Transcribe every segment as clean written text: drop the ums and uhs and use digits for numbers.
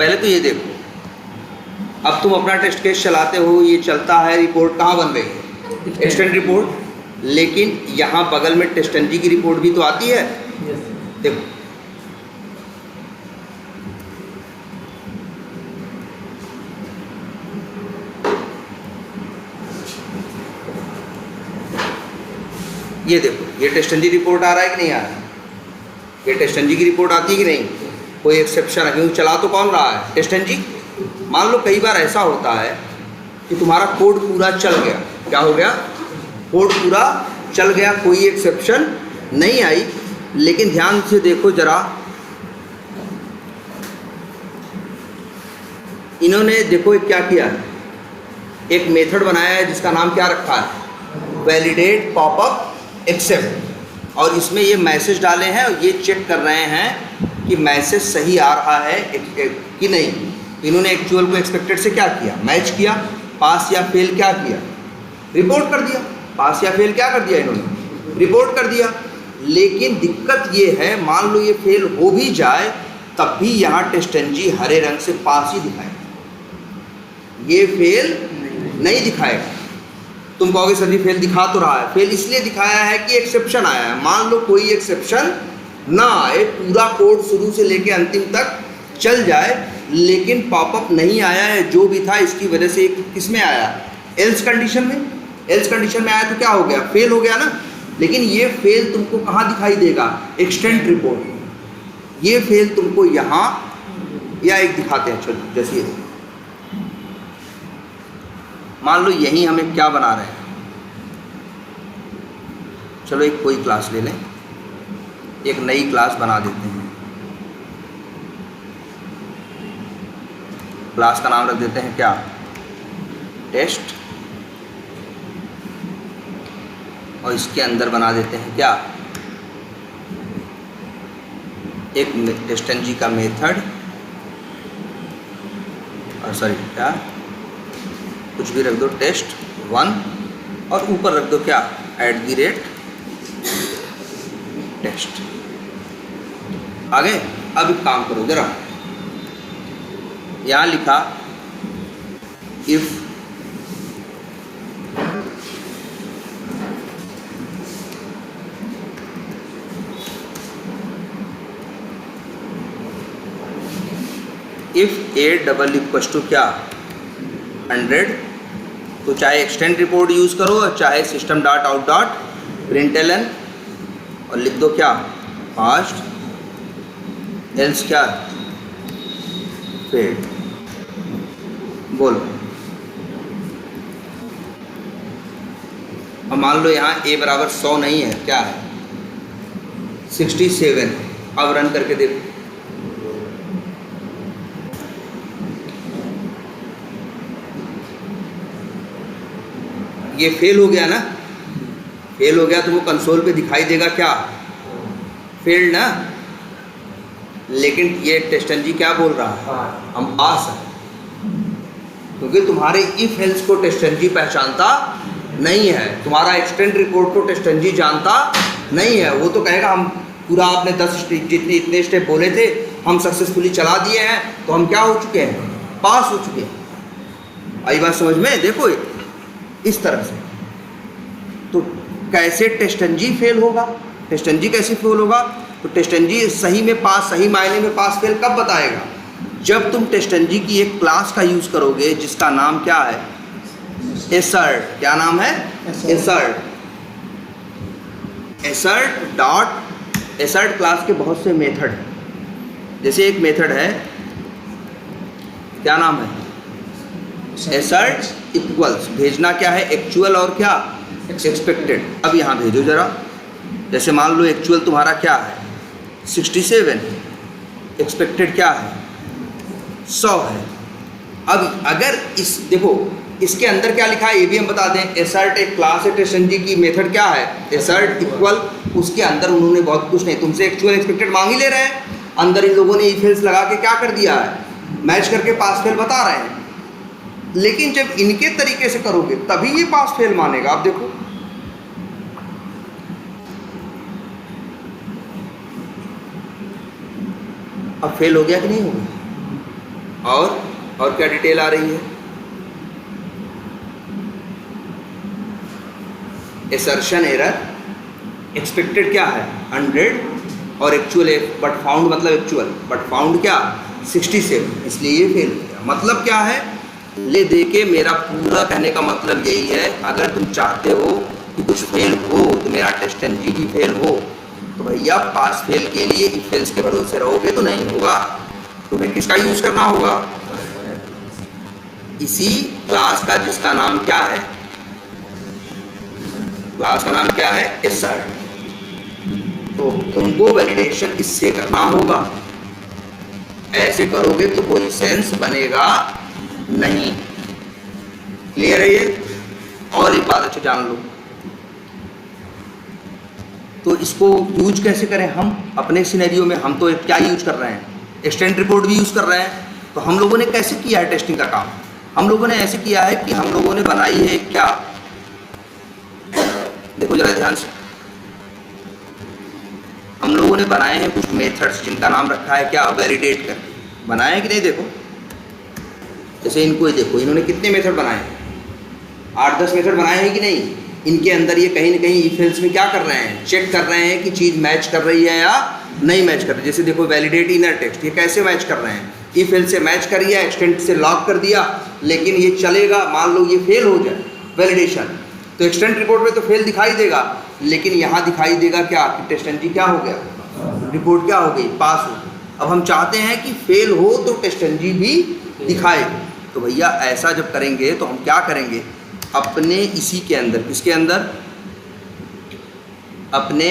पहले तो ये देखो, अब तुम अपना टेस्ट केस चलाते हो, ये चलता है, रिपोर्ट कहाँ बन रही है? Extend report. लेकिन यहाँ बगल में टेस्टनजी की रिपोर्ट भी तो आती है। देखो ये देखो, ये टेस्टनजी रिपोर्ट आ रहा है कि नहीं आ रहा है? ये टेस्टनजी की रिपोर्ट आती है कि नहीं? कोई एक्सेप्शन है? क्योंकि चला तो कौन रहा है? टेस्टनजी। मान लो कई बार ऐसा होता है कि तुम्हारा कोड पूरा चल गया, क्या हो गया? कोड पूरा चल गया, कोई एक्सेप्शन नहीं आई, लेकिन ध्यान से देखो जरा, इन्होंने देखो क्या किया है, एक मेथड बनाया है जिसका नाम क्या रखा है? Validate popup accept. और इसमें ये मैसेज डाले हैं और ये चेक कर रहे हैं कि मैसेज सही आ रहा है कि नहीं। इन्होंने एक्चुअल को एक्सपेक्टेड से क्या किया? मैच किया, पास या फेल क्या किया? रिपोर्ट कर दिया। पास या फेल क्या कर दिया इन्होंने? रिपोर्ट कर दिया। लेकिन दिक्कत ये है, मान लो ये फेल हो भी जाए तब भी यहाँ टेस्टनजी हरे रंग से पास ही दिखाएगा, ये फेल नहीं दिखाएगा। तुम कहोगे सर जी फेल दिखा तो रहा है। फेल इसलिए दिखाया है कि एक्सेप्शन आया है। मान लो कोई एक्सेप्शन ना आए, पूरा कोड शुरू से लेके अंतिम तक चल जाए, लेकिन पॉपअप नहीं आया है, जो भी था इसकी वजह से किस में आया? एल्स कंडीशन में। एल्स कंडीशन में आया तो क्या हो गया? फेल हो गया ना। लेकिन ये फेल तुमको कहाँ दिखाई देगा? Extend report. ये फेल तुमको यहाँ या एक दिखाते हैं, चलो जैसे ये मान लो यहीं हमें क्या बना रहे हैं, चलो एक कोई क्लास ले लें, एक नई क्लास बना देते हैं। क्लास का नाम रख देते हैं क्या? टेस्ट। और इसके अंदर बना देते हैं क्या? एक टेस्टनजी का मेथड, और सॉरी क्या, कुछ भी रख दो, टेस्ट 1, और ऊपर रख दो क्या? @ टेस्ट। आगे अब एक काम करो जरा, यहाँ लिखा इफ A== क्या? 100। तो चाहे एक्सटेंड रिपोर्ट यूज़ करो और चाहे system.out.println और लिख दो क्या? पास्ट। एल्स क्या? फेल्ड। बोलो। अब मान लो यहाँ a = 100 नहीं है, क्या है? 67। अब रन करके देखो, ये फेल हो गया ना। फेल हो गया तो वो कंसोल पे दिखाई देगा क्या? फेल्ड ना। लेकिन ये टेस्टनजी क्या बोल रहा है? हम पास हैं, क्योंकि तुम्हारे इफ एल्स को टेस्टनजी पहचानता नहीं है, तुम्हारा एक्सटेंड रिपोर्ट को टेस्टनजी जानता नहीं है। वो तो कहेगा हम पूरा आपने 10 जितने इतने स्टेप बोले थे हम सक्सेसफुली चला दिए हैं, तो हम क्या हो चुके हैं? पास हो चुके हैं। आई बात समझ में? देखो इस तरह से। तो कैसे टेस्टनजी फेल होगा? टेस्टनजी कैसे फेल होगा? तो टेस्टनजी सही में पास, सही मायने में पास फेल कब बताएगा? जब तुम टेस्टनजी की एक क्लास का यूज़ करोगे जिसका नाम क्या है? एसर्ट। क्या नाम है? एसर्ट। एसर्ट क्लास के बहुत से मेथड हैं। जैसे एक मेथड है, क्या नाम है? एसर्ट इक्वल्स। भेजना क्या है? एक्चुअल और क्या? एक्सपेक्टेड। अब यहाँ भेजो जरा। जैसे मान लो एक्चुअल तुम्हारा क्या है? 67। एक्सपेक्टेड क्या है? 100 है। अब अगर इस देखो इसके अंदर क्या लिखा है ये भी हम बता दें। एसर्ट एक क्लास है टेस्टनजी की, मेथड क्या है? एसर्ट इक्वल। उसके अंदर उन्होंने बहुत कुछ नहीं, तुमसे एक्चुअल एक्सपेक्टेड मांग ही ले रहे हैं। अंदर इन लोगों ने इफ एल्स लगा के क्या कर दिया है? मैच करके पास फेल बता रहे हैं। लेकिन जब इनके तरीके से करोगे तभी ये पास फेल मानेगा। आप देखो अब फेल हो गया कि नहीं हो गया? और क्या डिटेल आ रही है? एसर्शन एरर, एक्सपेक्टेड क्या है 100 और एक्चुअल बट फाउंड, मतलब एक्चुअल बट फाउंड क्या 67, इसलिए ये फेल हो गया। मतलब क्या है, ले दे के मेरा पूरा कहने का मतलब यही है, अगर तुम चाहते हो कि कुछ फेल हो तो मेरा टेस्ट एनजी ही फेल हो, तो भैया पास फेल के लिए इफ एल्स के भरोसे रहोगे तो नहीं होगा, तुम्हें किसका यूज करना होगा? इसी क्लास का, जिसका नाम क्या है, क्लास का नाम क्या है एसर्ट। तो तुमको वैलिडेशन इससे करना होगा, ऐसे करोगे तो कोई सेंस बनेगा नहीं। क्लियर है ये? और एक बात अच्छे जान लो, तो इसको यूज कैसे करें हम अपने सिनेरियो में? हम तो क्या यूज कर रहे हैं, एक्सटेंड रिपोर्ट भी यूज कर रहे हैं। तो हम लोगों ने कैसे किया है टेस्टिंग का काम? हम लोगों ने ऐसे किया है कि हम लोगों ने बनाई है क्या, देखो जरा ध्यान से, हम लोगों ने बनाए हैं कुछ मेथड्स जिनका नाम रखा है क्या, वैलिडेट कर बनाए हैं कि नहीं? देखो जैसे इनको ही देखो, इन्होंने कितने मेथड बनाए हैं, 8-10 मेथड बनाए हैं कि नहीं? इनके अंदर ये कहीं ना कहीं इफ एल्स में क्या कर रहे हैं, चेक कर रहे हैं कि चीज़ मैच कर रही है या नहीं मैच कर रही। जैसे देखो वैलिडेट इनर टेक्स्ट, ये कैसे मैच कर रहे हैं, इफ एल्स से मैच कर दिया, एक्सटेंड से लॉक कर दिया, लेकिन ये चलेगा, मान लो ये फेल हो जाए वैलिडेशन, तो एक्सटेंड रिपोर्ट में तो फेल दिखाई देगा, लेकिन यहाँ दिखाई देगा क्या कि टेस्ट एनजी क्या हो गया, रिपोर्ट क्या हो गई, पास हो। अब हम चाहते हैं कि फेल हो तो टेस्ट एनजी भी दिखाए, तो भैया ऐसा जब करेंगे तो हम क्या करेंगे, अपने इसी के अंदर, किसके अंदर, अपने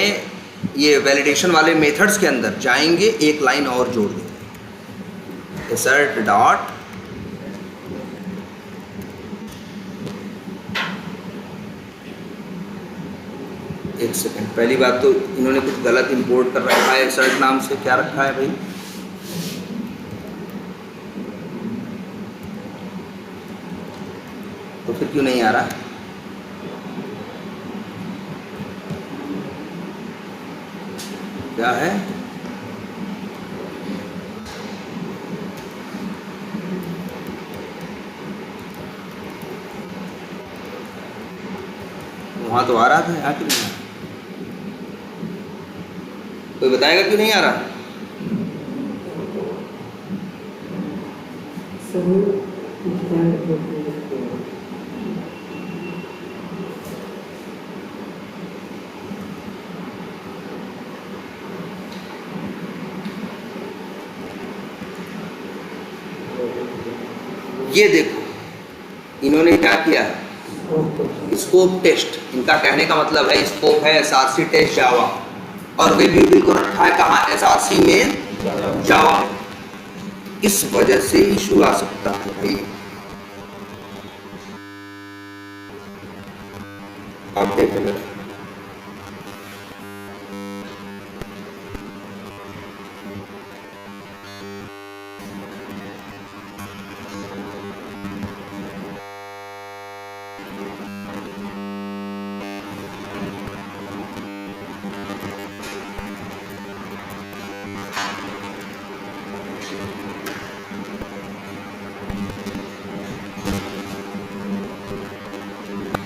ये वैलिडेशन वाले मेथड्स के अंदर जाएंगे, एक लाइन और जोड़ देंगे, एसर्ट डॉट एक सेकेंड, पहली बात तो इन्होंने कुछ गलत इंपोर्ट कर रखा है, एसर्ट नाम से क्या रखा है भाई, तो फिर क्यों नहीं आ रहा? क्या है? वहां तो आ रहा था, यहाँ क्यों नहीं आ रहा? कोई बताएगा क्यों नहीं आ रहा? ये देखो इन्होंने क्या किया है, स्कोप टेस्ट, इनका कहने का मतलब है स्कोप है एसआरसी टेस्ट जावा, और वेरिएबल को रखा है कहाँ, एसआरसी में जावा। इस वजह से इशू आ सकता है भाई, आप देखेंगे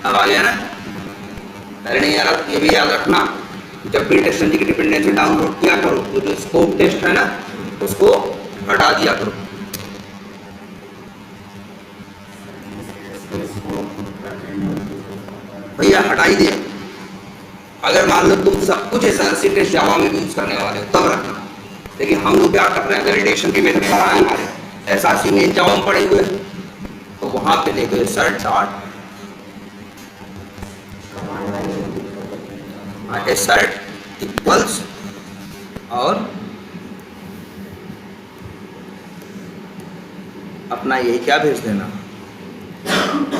अब आ गया ना, अरे नहीं यार ये भी याद रखना, जब भी टेस्ट एनजी की डिपेंडेंसी डाउनलोड किया करो तो जो स्कोप टेस्ट है ना उसको हटा दिया करो। भैया हटा ही दिया, अगर मान लो तुम सब कुछ एसआरसी टेस्ट जावा में यूज करने वाले हो तब रखना, लेकिन हम लोग क्या कर रहे हैं, वैलिडेशन के मेथड सारा है हमारे एसआरसी में जावा में पड़े हुए, तो वहां पे देखो एसर्ट डॉट एसर्ट इक्वल्स और अपना यही क्या भेज देना,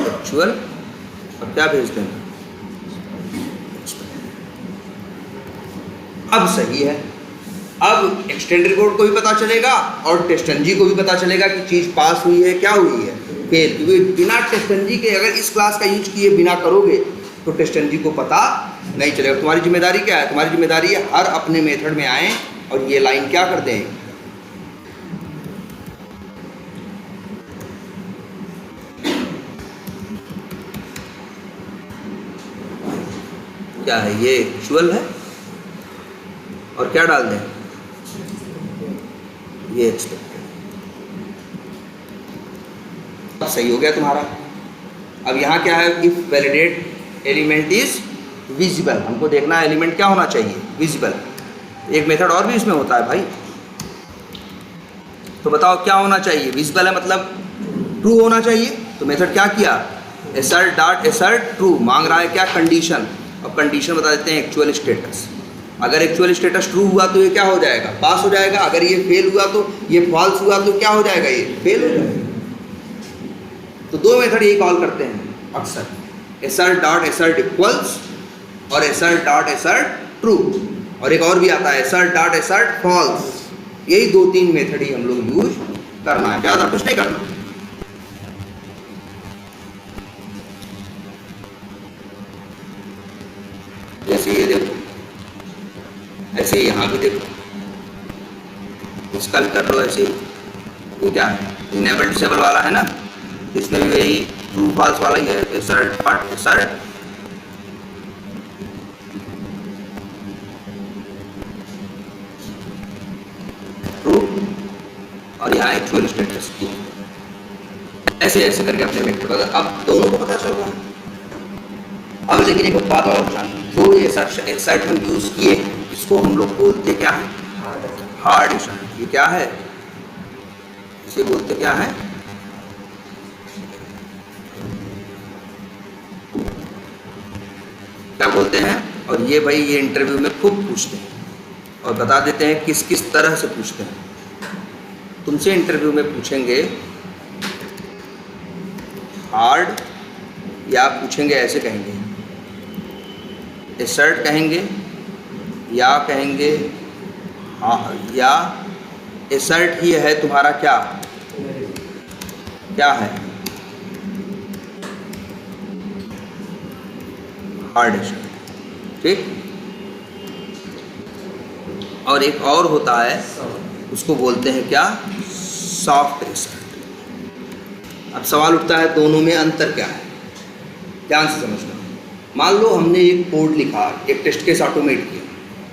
एक्चुअल, और क्या भेज देना, अब सही है। अब एक्सटेंड रिपोर्ट को भी पता चलेगा और टेस्ट एनजी को भी पता चलेगा कि चीज़ पास हुई है, क्या हुई है, फेल। क्योंकि बिना टेस्ट एनजी के अगर इस क्लास का यूज किए बिना करोगे तो टेस्ट एनजी को पता नहीं चलेगा। तुम्हारी जिम्मेदारी क्या है, तुम्हारी जिम्मेदारी है हर अपने मेथड में आए और ये लाइन क्या कर दें, क्या है ये एक्चुअल है और क्या डाल दें ये एक्सपेक्टेड। अब सही हो गया तुम्हारा। अब यहाँ क्या है, if validate element is visible, हमको देखना है एलिमेंट क्या होना चाहिए, विजिबल। एक मेथड और भी इसमें होता है भाई, तो बताओ क्या होना चाहिए, विजिबल है मतलब ट्रू होना चाहिए। तो मेथड क्या किया, एसर्ट डॉट एसर्ट ट्रू, मांग रहा है क्या, कंडीशन। अब कंडीशन बता देते हैं एक्चुअल स्टेटस। अगर एक्चुअल स्टेटस ट्रू हुआ तो ये क्या हो जाएगा, पास हो जाएगा। अगर ये फेल हुआ तो ये फॉल्स हुआ तो क्या हो जाएगा, ये फेल हो जाएगा। तो दो मेथड यही कॉल करते हैं अक्सर, एसर्ट डॉट एसर्ट इक्वल्स और एसर्ट डॉट एसर्ट ट्रू, और एक और भी आता है एसर्ट डॉट एसर्ट फॉल्स। यही 2-3 मेथड ही हम लोग यूज करना है, ज़्यादा कुछ नहीं करना। जैसे ये देखो, ऐसे ही यहाँ भी देखो, इसका भी कर लो ऐसे ही। ये क्या है, इनेबल डिसेबल वाला है ना, इसमें भी वही ट्रू फॉल्स वाला ही है, एसर्ट डॉट एसर्ट ट्रू और यहाँ एक्चुअल स्टेटस। ऐसे ऐसे करके अपने वेक्टर बदल, अब दोनों को पता चल रहा है। अब लेकिन एक बात और जान, जो ये एसर्ट हम यूज किए इसको हम लोग बोलते क्या है, हार्ड एसर्ट। ये क्या है, इसे बोलते क्या है, क्या बोलते हैं। और ये भाई ये इंटरव्यू में खूब पूछते हैं और बता देते हैं किस किस तरह से पूछते हैं। तुमसे इंटरव्यू में पूछेंगे हार्ड, या पूछेंगे ऐसे कहेंगे एसर्ट कहेंगे, या कहेंगे या एसर्ट ही है तुम्हारा क्या क्या है, हार्ड एसर्ट। ठीक, और एक और होता है उसको बोलते हैं क्या, सॉफ्ट एसर्ट। अब सवाल उठता है दोनों में अंतर क्या है, ध्यान से समझना। मान लो हमने एक कोड लिखा, एक टेस्ट केस ऑटोमेट किया,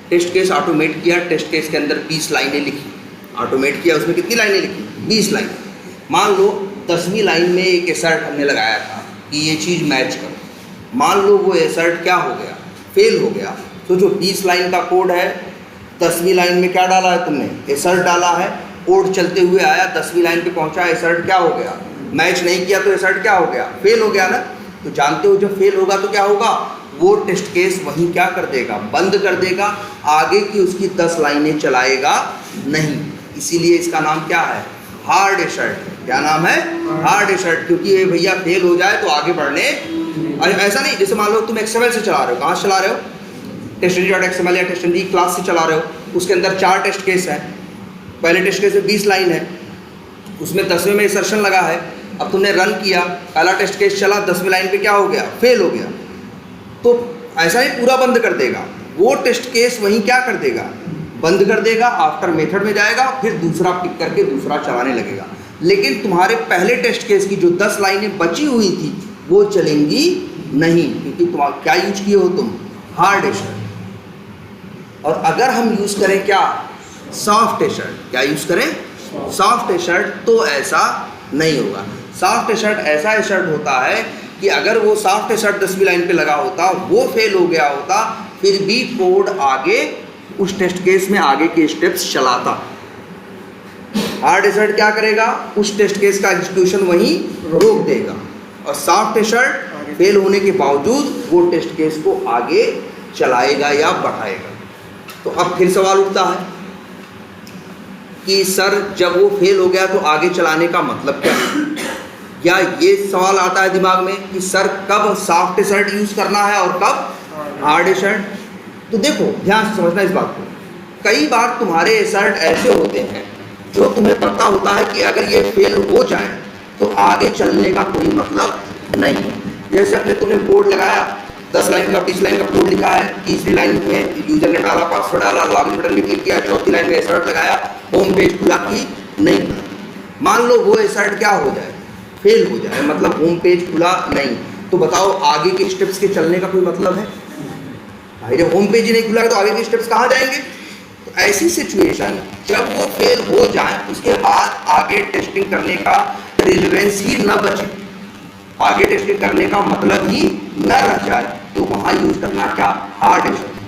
टेस्ट केस ऑटोमेट किया, टेस्ट केस के अंदर 20 लाइनें लिखी, ऑटोमेट किया, उसमें कितनी लाइनें लिखी, 20 लाइन। मान लो 10वीं लाइन में एक एसर्ट हमने लगाया था कि ये चीज़ मैच करो, मान लो वो एसर्ट क्या हो गया, फेल हो गया। तो जो 20 लाइन का कोड है, 10वीं लाइन में क्या डाला है तुमने, एसर्ट डाला है, कोड चलते हुए आया, 10वीं लाइन पे पहुंचा, एसर्ट क्या हो गया, मैच नहीं किया तो एसर्ट क्या हो गया, फेल हो गया ना। तो जानते हो जब फेल होगा तो क्या होगा, वो टेस्ट केस वहीं क्या कर देगा, बंद कर देगा, आगे की उसकी 10 लाइनें चलाएगा नहीं। इसीलिए इसका नाम क्या है, हार्ड एसर्ट। क्या नाम है, हार्ड एसर्ट। क्योंकि ये भैया फेल हो जाए तो आगे बढ़ने, अरे ऐसा नहीं, जैसे मान लो तुम XML से चला रहे हो, कहाँ से चला रहे हो, testng.xml या testng क्लास से चला रहे हो, उसके अंदर 4 टेस्ट केस है, पहले टेस्ट केस में 20 लाइन है, उसमें 10वें में इंसर्शन लगा है। अब तुमने रन किया, पहला टेस्ट केस चला, 10वीं लाइन पे क्या हो गया, फेल हो गया, तो ऐसा ही पूरा बंद कर देगा, वो टेस्ट केस वहीं क्या कर देगा, बंद कर देगा, आफ्टर मेथड में जाएगा, फिर दूसरा पिक करके दूसरा चलाने लगेगा। लेकिन तुम्हारे पहले टेस्ट केस की जो 10 लाइनें बची हुई थी वो चलेंगी नहीं, क्योंकि तुम क्या यूज किए हो तुम, हार्ड एसर्ट। और अगर हम यूज करें क्या, सॉफ्ट एसर्ट, क्या यूज करें, सॉफ्ट एसर्ट, तो ऐसा नहीं होगा। सॉफ्ट एसर्ट ऐसा एसर्ट होता है कि अगर वो सॉफ्ट एसर्ट 10वीं लाइन पे लगा होता, वो फेल हो गया होता, फिर भी कोड आगे उस टेस्ट केस में आगे के स्टेप्स चलाता। हार्ड एसर्ट क्या करेगा, उस टेस्ट केस का एग्जीक्यूशन वहीं रोक देगा, और सॉफ्ट एसर्ट फेल होने के बावजूद वो टेस्ट केस को आगे चलाएगा या बढ़ाएगा। तो अब फिर सवाल उठता है कि सर जब वो फेल हो गया तो आगे चलाने का मतलब क्या है, या ये सवाल आता है दिमाग में कि सर कब सॉफ्ट एसर्ट यूज़ करना है और कब हार्ड एसर्ट। तो देखो ध्यान से समझना इस बात को, कई बार तुम्हारे एसर्ट ऐसे होते हैं जो तुम्हें पता होता है कि अगर ये फेल हो जाए तो आगे चलने का कोई मतलब नहीं। जैसे अपने तुमने बोर्ड लगाया, 10 लाइन का 20 लाइन का कोड लिखा है, तीसरी लाइन में यूजर ने डाला, पासवर्ड डाला, लॉगिन बटन में क्लिक किया, चौथी लाइन में एसर्ट लगाया, होम पेज खुला की नहीं, मान लो वो एसर्ट क्या हो जाए, फेल हो जाए, मतलब होम पेज खुला नहीं, तो बताओ आगे के स्टेप्स के चलने का कोई मतलब है, भाई जब होम पेज ही नहीं खुला है तो आगे के स्टेप्स कहाँ जाएंगे? तो ऐसी सिचुएशन जब वो फेल हो जाए उसके बाद आगे टेस्टिंग करने का रिलेवेंस ही न बचे, आगे टेस्टिंग करने का मतलब ही न रह जाए, तो वहां यूज करना क्या? हार्ड एशोर्ड।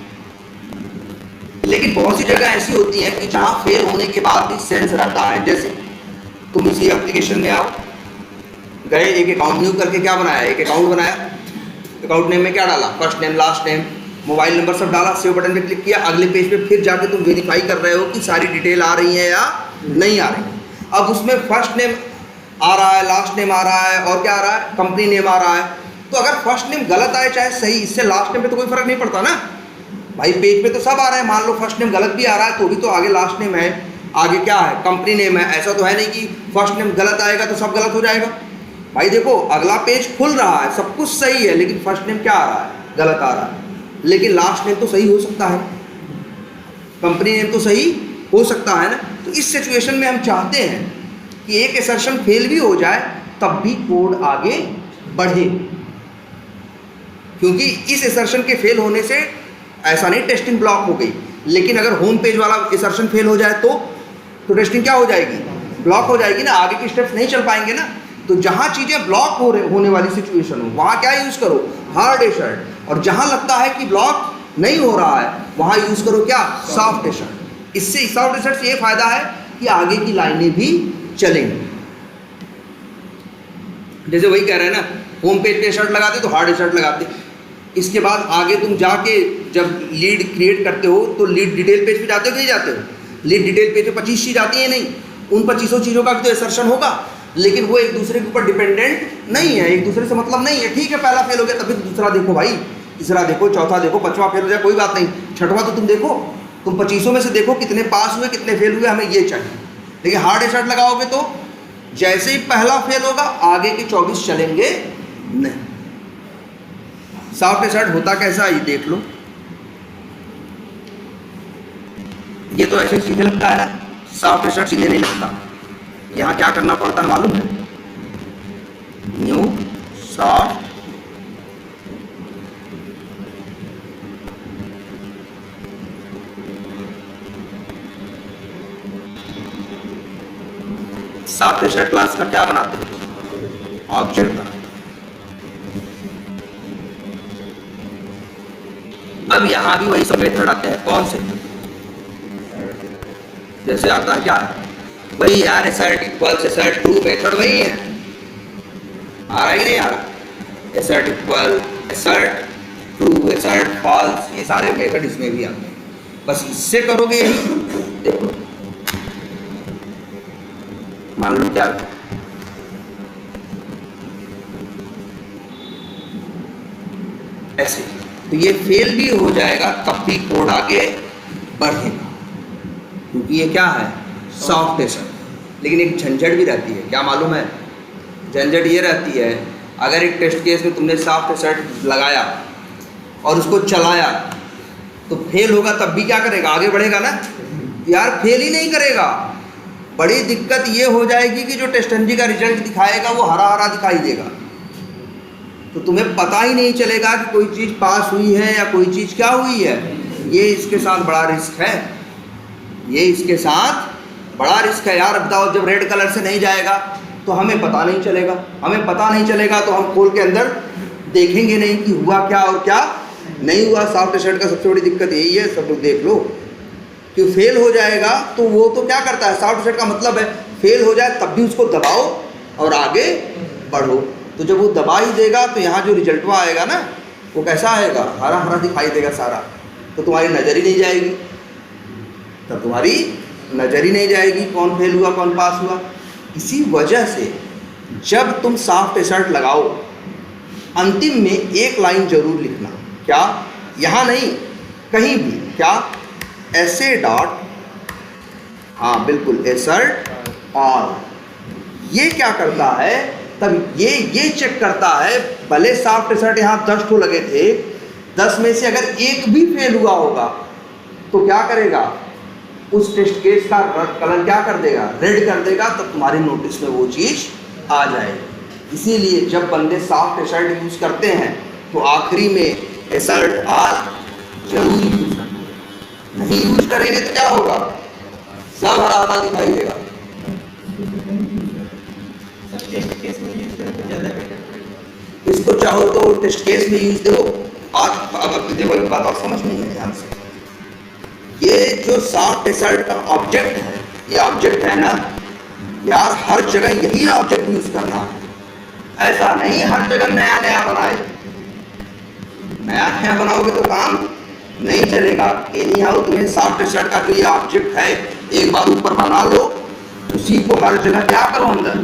लेकिन बहुत सी जगह ऐसी होती है कि जहां फेल होने के बाद भी सेंस रहता है। जैसे तुम इसी एप्लीकेशन में आओ, गए एक अकाउंट न्यू करके क्या बनाया? एक अकाउंट बनाया, अकाउंट नेम में क्या डाला? First name, last name, mobile number सब डाला, सेव बटन पे क्लिक किया। अगले पेज पे फिर जाके तुम वेरीफाई कर रहे हो कि सारी डिटेल आ रही है या नहीं आ रही। अब उसमें फर्स्ट नेम आ रहा है, लास्ट नेम आ रहा है और क्या आ रहा है? कंपनी नेम आ रहा है। तो अगर फर्स्ट नेम गलत आए चाहे सही, इससे लास्ट नेम पे तो कोई फर्क नहीं पड़ता ना भाई, पेज पे तो सब आ रहा है। मान लो फर्स्ट नेम गलत भी आ रहा है तो भी तो आगे लास्ट नेम है, आगे क्या है? कंपनी नेम है। ऐसा तो है नहीं कि फर्स्ट नेम गलत आएगा तो सब गलत हो जाएगा। भाई देखो अगला पेज खुल रहा है, सब कुछ सही है, लेकिन फर्स्ट नेम क्या आ रहा है? गलत आ रहा है। लेकिन लास्ट नेम तो सही हो सकता है, कंपनी नेम तो सही हो सकता है ना। तो इस सिचुएशन में हम चाहते हैं कि एक असर्शन फेल भी हो जाए तब भी कोड आगे बढ़े, क्योंकि इस असर्शन के फेल होने से ऐसा नहीं टेस्टिंग ब्लॉक हो गई। लेकिन अगर होम पेज वाला असर्शन फेल हो जाए तो टेस्टिंग क्या हो जाएगी? ब्लॉक हो जाएगी ना, आगे के स्टेप्स नहीं चल पाएंगे ना। तो जहां चीजें ब्लॉक होने वाली सिचुएशन हो वहां क्या यूज करो? हार्ड एशर्ट। और जहां लगता है कि ब्लॉक नहीं हो रहा है वहां यूज करो क्या? सॉफ्ट एशर्ट। इससे सॉफ्ट एशर्ट से ये फायदा है कि आगे की लाइनें भी चलेंगी। जैसे वही कह रहे हैं ना, होम पेज पे एशर्ट लगाते तो हार्ड एशर्ट लगाते, इसके बाद आगे तुम जाके जब लीड क्रिएट करते हो तो लीड डिटेल पेज पे जाते हो कि नहीं जाते हो? लीड डिटेल पेज पे 25 चीज आती है नहीं, उन 25 चीजों का भी तो असर्शन होगा, लेकिन वो एक दूसरे के ऊपर डिपेंडेंट नहीं है, एक दूसरे से मतलब नहीं है। ठीक है पहला फेल हो गया तभी दूसरा देखो भाई, तीसरा देखो, चौथा देखो, पांचवा फेल हो जाए कोई बात नहीं, छठवां तो तुम देखो, तुम 25 में से देखो कितने पास हुए कितने फेल हुए, हमें ये चाहिए। लेकिन हार्ड एशर्ट लगाओगे तो जैसे ही पहला फेल होगा आगे के 24 चलेंगे नहीं। सॉफ्ट एशर्ट होता कैसा ये देख लो, ये तो ऐसे सीधे लगता है, सॉफ्ट एशर्ट सीधे नहीं लगता। यहाँ क्या करना पड़ता है मालूम है? न्यू सॉफ्ट सॉफ्ट एशर्ट क्लास का क्या बनाते हैं? ऑब्जेक्ट बनाते। अब यहां भी वही सब मेथड आते हैं। कौन से? जैसे आता है क्या? वही यार assert equals assert true method वही है, आ रहा है कि नहीं आ रहा? Assert equal assert true assert false, ये सारे मेथड इसमें भी आते हैं। बस इससे करोगे यही, देखो मान लो क्या ऐसे, तो ये फेल भी हो जाएगा तब भी कोड आगे बढ़ेगा, क्योंकि ये क्या है? सॉफ्ट एशर्ट। लेकिन एक झंझट भी रहती है, क्या मालूम है? झंझट ये रहती है, अगर एक टेस्ट केस में तुमने सॉफ्ट एशर्ट लगाया और उसको चलाया तो फेल होगा तब भी क्या करेगा? आगे बढ़ेगा ना यार, फेल ही नहीं करेगा। बड़ी दिक्कत ये हो जाएगी कि जो टेस्टनजी का रिजल्ट दिखाएगा वो हरा हरा दिखाई देगा, तो तुम्हें पता ही नहीं चलेगा कि कोई चीज़ पास हुई है या कोई चीज़ क्या हुई है। ये इसके साथ बड़ा रिस्क है, ये इसके साथ बड़ा रिस्क है यार। बताओ जब रेड कलर से नहीं जाएगा तो हमें पता नहीं चलेगा, हमें पता नहीं चलेगा तो हम खोल के अंदर देखेंगे नहीं कि हुआ क्या और क्या नहीं हुआ। सॉफ्ट एशर्ट का सबसे बड़ी दिक्कत यही है, सब लोग देख लो कि फेल हो जाएगा तो वो तो क्या करता है? सॉफ्ट एशर्ट का मतलब है फेल हो जाए तब भी उसको दबाओ और आगे बढ़ो। तो जब वो दबा ही देगा तो यहाँ जो रिजल्ट आएगा ना वो कैसा आएगा? हरा हरा दिखाई देगा सारा, तो तुम्हारी नज़र ही नहीं जाएगी, तब तुम्हारी नज़र ही नहीं जाएगी कौन फेल हुआ कौन पास हुआ। इसी वजह से जब तुम सॉफ्ट एशर्ट लगाओ अंतिम में एक लाइन जरूर लिखना, क्या? यहाँ नहीं कहीं भी, क्या? ऐसे डॉट, हाँ बिल्कुल एशर्ट ऑल। ये क्या करता है? तब ये चेक करता है, भले सॉफ्ट एशर्ट यहाँ 10 ठो लगे थे, 10 में से अगर एक भी फेल हुआ होगा तो क्या करेगा? उस टेस्ट केस का कलर क्या कर देगा? रेड कर देगा, तब तुम्हारे नोटिस में वो चीज़ आ जाएगी। इसीलिए जब बंदे सॉफ्ट एशर्ट यूज करते हैं तो आखिरी में एशर्ट ऑल जरूर यूज करना है, नहीं यूज करेंगे तो क्या होगा, सब हरा हरा दिखाई देगा। इसको चाहो तो टेस्ट केस में यूज दो। आज अब देखो एक बात और समझ नहीं है ध्यान से, ये जो सॉफ्ट एसर्ट का ऑब्जेक्ट है, ये ऑब्जेक्ट है ना यार, हर जगह यही ऑब्जेक्ट यूज करना है, ऐसा नहीं हर जगह नया नया बनाए। नया नया बनाओगे तो काम नहीं चलेगा। एनी हाउ तुम्हें सॉफ्ट एसर्ट का जो ये ऑब्जेक्ट है एक बार ऊपर बना लो, उसी को हर जगह क्या करो, अंदर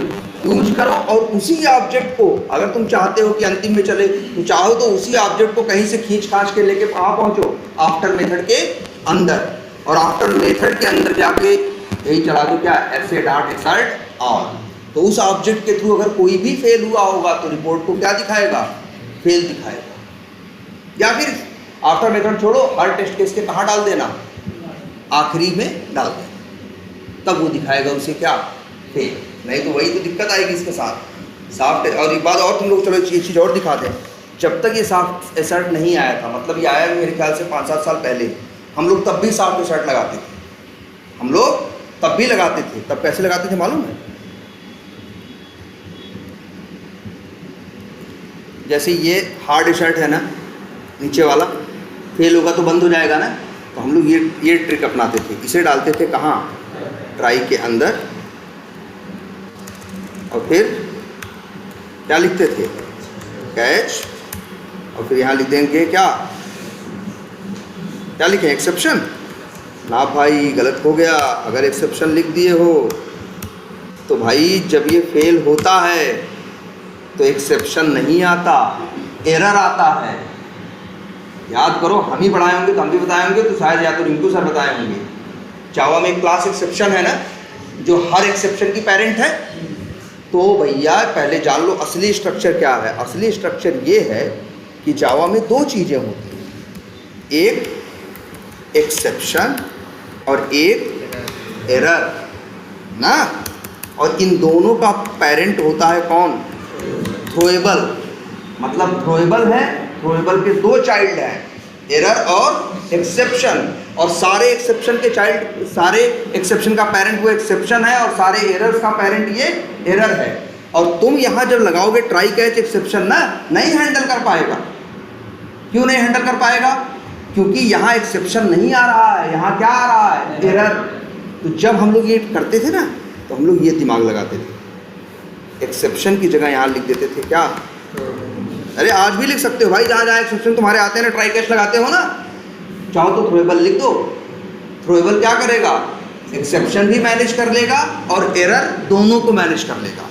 यूज करो। और उसी ऑब्जेक्ट को अगर तुम चाहते हो कि अंतिम में चले, तो चाहो तो उसी ऑब्जेक्ट को कहीं से खींच खांच के लेके कहाँ पहुंचो, आफ्टर मेथड के अंदर। और आफ्टर मेथड के अंदर जाके यही चला दो क्या, ऐसे डॉट एसर्ट ऑल। तो उस ऑब्जेक्ट के थ्रू अगर कोई भी फेल हुआ होगा तो रिपोर्ट को क्या दिखाएगा, फेल दिखाएगा। या फिर आफ्टर मेथड छोड़ो, हर टेस्ट केस के कहाँ डाल देना, आखिरी में डाल देना, तब वो दिखाएगा उसे क्या, फेल। नहीं तो वही तो दिक्कत आएगी इसके साथ सॉफ्ट। और एक बात और तुम लोग, चलो ये चीज़ और दिखा दें, जब तक ये सॉफ्ट एसर्ट नहीं आया था, मतलब ये आया मेरे ख्याल से 5-7 साल पहले, हम लोग तब भी सॉफ्ट एसर्ट लगाते थे, हम लोग तब भी लगाते थे। तब कैसे लगाते थे मालूम है, जैसे ये हार्ड एसर्ट है ना, नीचे वाला फेल होगा तो बंद हो जाएगा ना, तो हम लोग ये ट्रिक अपनाते थे, इसे डालते थे कहाँ, ट्राई के अंदर, और फिर क्या लिखते थे, कैच, और फिर यहाँ लिख देंगे क्या, क्या लिखें, एक्सेप्शन। ना भाई गलत हो गया, अगर एक्सेप्शन लिख दिए हो तो भाई जब ये फेल होता है तो एक्सेप्शन नहीं आता, एरर आता है। याद करो, हम ही पढ़ाए होंगे तो हम भी बताए होंगे, तो शायद या तो रिंकू सर बताए होंगे। जावा में क्लास एक्सेप्शन है ना, जो हर एक्सेप्शन की पेरेंट है। तो भैया पहले जान लो असली स्ट्रक्चर क्या है। असली स्ट्रक्चर ये है कि जावा में दो चीज़ें होती हैं, एक एक्सेप्शन और एक एरर ना। और इन दोनों का पेरेंट होता है कौन, थ्रोएबल। मतलब थ्रोएबल है, थ्रोएबल के दो चाइल्ड हैं, एरर और एक्सेप्शन। और सारे एक्सेप्शन के चाइल्ड, सारे एक्सेप्शन का पेरेंट वो एक्सेप्शन है, और सारे एरर्स का पेरेंट ये एरर है। और तुम यहाँ जब लगाओगे ट्राई कैच एक्सेप्शन ना, नहीं हैंडल कर पाएगा। क्यों नहीं हैंडल कर पाएगा, क्योंकि यहाँ एक्सेप्शन नहीं आ रहा है, यहाँ क्या आ रहा है, एरर। तो जब हम लोग ये करते थे ना, तो हम लोग ये दिमाग लगाते थे, एक्सेप्शन की जगह यहाँ लिख देते थे क्या, अरे आज भी लिख सकते हो भाई, जहाँ जहाँ एक्सेप्शन तुम्हारे आते हैं ना, ट्राई कैच लगाते हो ना, चाहो तो थ्रोएबल लिख दो। थ्रोएबल क्या करेगा, एक्सेप्शन भी मैनेज कर लेगा और एरर दोनों को मैनेज कर लेगा।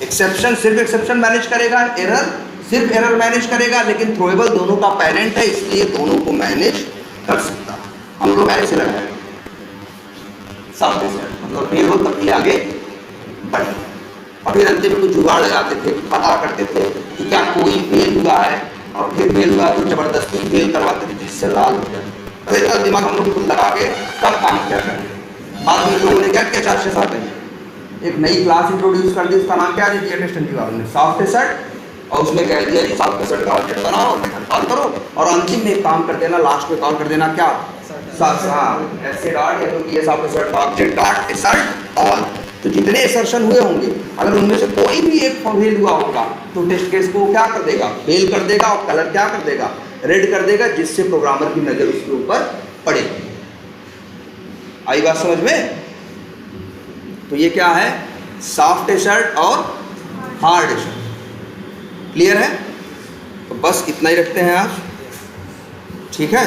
एक्सेप्शन सिर्फ एक्सेप्शन मैनेज करेगा, एरर सिर्फ एरर मैनेज करेगा, लेकिन थ्रोएबल दोनों का पेरेंट है, इसलिए दोनों को मैनेज कर सकता। हम लोग ऐसे लगाएंगे सॉफ्ट एसर्ट, मतलब फेल हो तब भी आगे बढ़े। और फिर अंतिम में कुछ जुगाड़ लगाते थे, पता करते थे कि क्या कोई फेल हुआ है, और फिर फेल हुआ तो जबरदस्ती फेल करवाते थे जिससे लाल हो जाए। फिर दिमाग हम लोग लगा के तब काम किया करेंगे। बाद में लोगों ने क्या किया, 4-6 साल पहले एक नई क्लास इंट्रोड्यूस कर दी, उसका नाम क्या दे दिया, टेस्ट वालों ने सॉफ्ट एसर्ट। और उसमें कह दिया कि सॉफ्ट एसर्ट का ऑब्जेक्ट बनाओ और कॉल करो, और अंतिम में एक काम कर देना, लास्ट में कॉल कर देना क्या, ऐसे डॉट, या तो ये सॉफ्ट एसर्ट का ऑब्जेक्ट डॉट एसर्ट ऑल। तो जितने एसर्शन हुए होंगे, अगर उनमें से कोई भी एक फेल हुआ होगा तो टेस्ट केस को क्या कर देगा, फेल कर देगा, और कलर क्या कर देगा, रेड कर देगा, जिससे प्रोग्रामर की नज़र उसके ऊपर पड़ेगी। आई बात समझ में। तो ये क्या है, सॉफ्ट एसर्ट और हार्ड एसर्ट। क्लियर है। तो बस इतना ही रखते हैं आज, ठीक है।